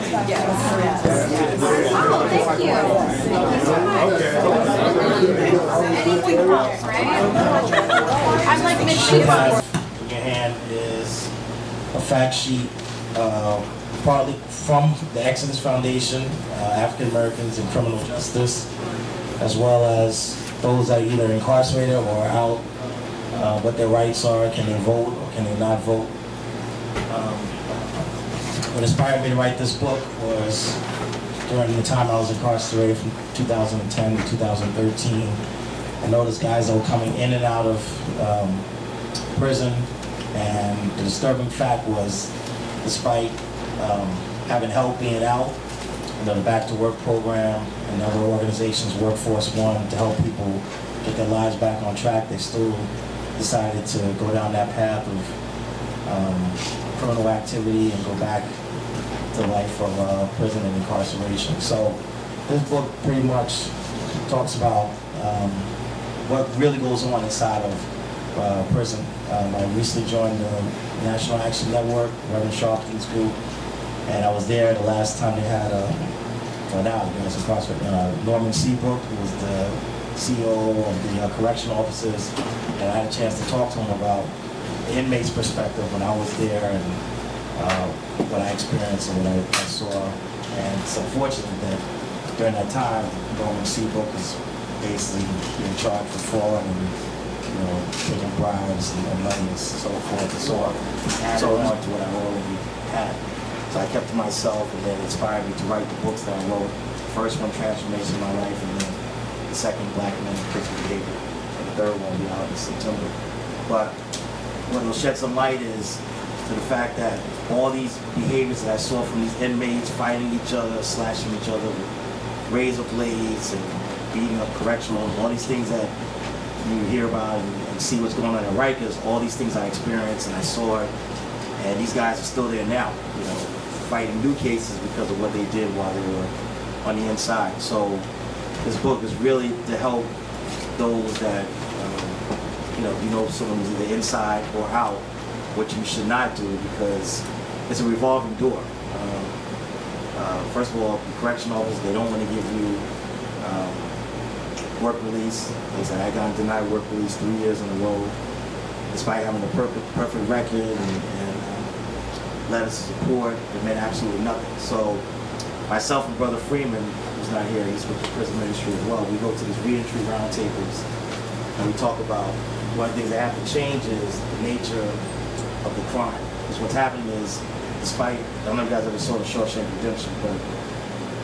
Oh, thank you. Anything helps, right? I'm like mid-sheet. In your hand is a fact sheet, partly from the Exodus Foundation, African Americans in Criminal Justice, as well as those that are either incarcerated or out, what their rights are, can they vote or can they not vote. What inspired me to write this book was during the time I was incarcerated from 2010 to 2013. I noticed guys that were coming in and out of prison, and the disturbing fact was, despite having help being out, the Back to Work program and other organizations, Workforce One, to help people get their lives back on track, they still decided to go down that path of criminal activity and go back to life of prison and incarceration. So this book pretty much talks about what really goes on inside of prison. I recently joined the National Action Network, Reverend Sharpton's group, and I was there the last time they had Norman Seabrook, who was the CEO of the correctional officers, and I had a chance to talk to him about the inmates' perspective when I was there and what I experienced and what I saw. And it's unfortunate that during that time, Norman Seabrook was basically being charged for fraud and taking bribes and money and so forth and so on. Added on to what I already had. So I kept to myself, and then it inspired me to write the books that I wrote. The first one, Transformation of My Life, and then the second, Black Men and Christian Behavior. And the third one will be out in September. But what will shed some light is to the fact that all these behaviors that I saw from these inmates, fighting each other, slashing each other with razor blades and beating up correctional, all these things that you hear about and see what's going on in Rikers, all these things I experienced and I saw it, and these guys are still there now, fighting new cases because of what they did while they were on the inside. So this book is really to help those that, someone who's either inside or out, what you should not do, because it's a revolving door. First of all, the correction officers, they don't want to give you work release. They said I got denied work release 3 years in a row, despite having a perfect record and letters of support. It meant absolutely nothing. So myself and Brother Freeman, who's not here, he's with the prison ministry as well, we go to these reentry roundtables and we talk about one of the things that have to change is the nature of the crime. Because what's happening is, despite, I don't know if you guys ever saw the Shawshank Redemption, but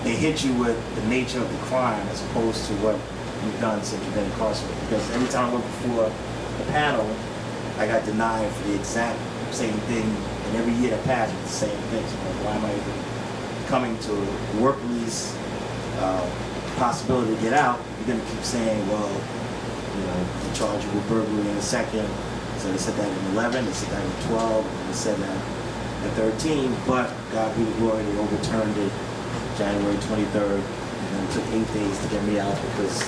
they hit you with the nature of the crime as opposed to what you've done since you've been incarcerated. Because every time I went before the panel, I got denied for the exact same thing, and every year that passed was the same thing. So why am I even coming to work release, possibility to get out? You're going to keep saying, well, they charge you with burglary in a second. So they said that in 11, they said that in 12, and they said that in 13, but God be the glory, they overturned it January 23rd, and then it took 8 days to get me out because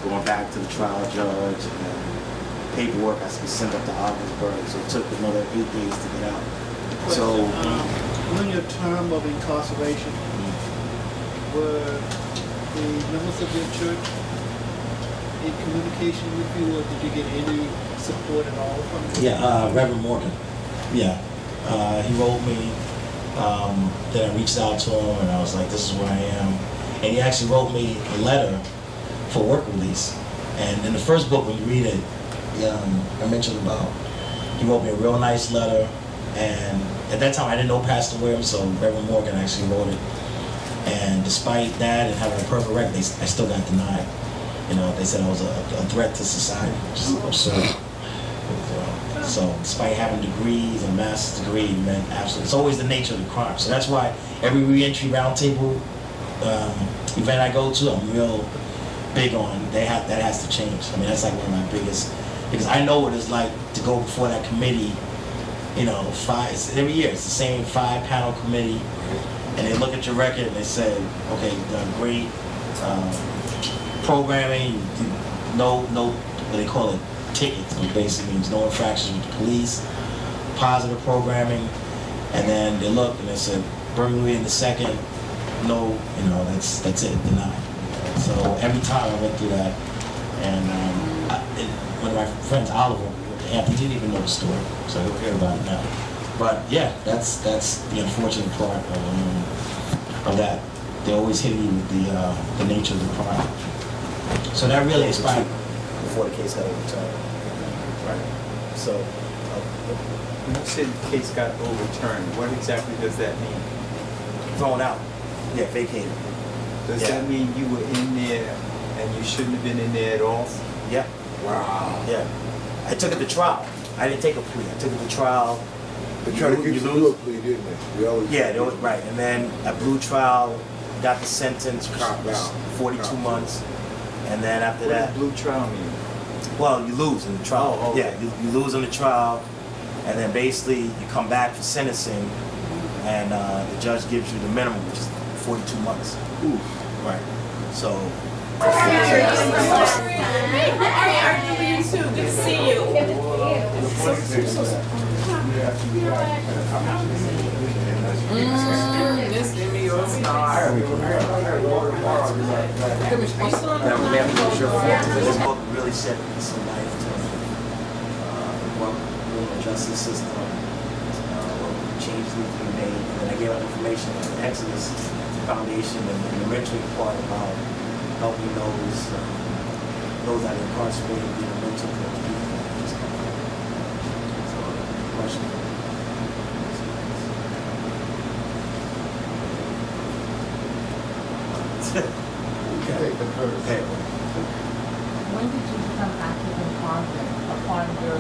going back to the trial judge and paperwork has to be sent up to Ogdensburg, so it took another 8 days to get out. So during your term of incarceration, were the members of your church in communication with you, or did you get any support at all from them? Yeah, Reverend Morgan. Yeah, he wrote me. Then I reached out to him and I was like, this is where I am. And he actually wrote me a letter for work release. And in the first book, when you read it, I mentioned about, he wrote me a real nice letter. And at that time, I didn't know Pastor Williams, so Reverend Morgan actually wrote it. And despite that and having a perfect record, I still got denied. They said I was a threat to society, which is absurd. So despite having degrees and master's degree, it meant absolutely, it's always the nature of the crime. So that's why every reentry roundtable event I go to, I'm real big on that has to change. I mean, that's like one of my biggest, because I know what it's like to go before that committee, every year it's the same 5-panel committee, and they look at your record and they say, okay, you've done great programming, no, what they call it, tickets, which basically means no infractions with the police, positive programming, and then they look and they said, burglary in the second, no, that's it, denied. So every time I went through that, and one of my friends, Oliver, he didn't even know the story, so he'll hear about it now. But yeah, that's the unfortunate part of that. They always hit me with the nature of the crime. So that really inspired me. Before the case got overturned. Right. So, When you said the case got overturned, what exactly does that mean? Thrown out. Yeah, vacated. Does Yeah. that mean you were in there and you shouldn't have been in there at all? Yeah. Wow. Yeah. I took it to trial. I didn't take a plea. I took it to trial. They try to get you to do a plea, didn't they? We always Yeah, they was right. And then I blew trial, got the sentence, Cop out. 42 Cop. months. And then after What that, does blue trial mean? well, you lose in the trial. Oh, okay. Yeah, you lose in the trial, and then basically you come back for sentencing, and the judge gives you the minimum, which is 42 months. Ooh. Right. So. Hey, RW too. Good to see you. This is me your star. This book really shed some light to what the justice system, what changes need to be made. And then I gave out information on the Exodus Foundation and the mentoring part about helping those that are incarcerated be a mentor for the people. So, question. Okay. Okay. When did you become active in Congress upon your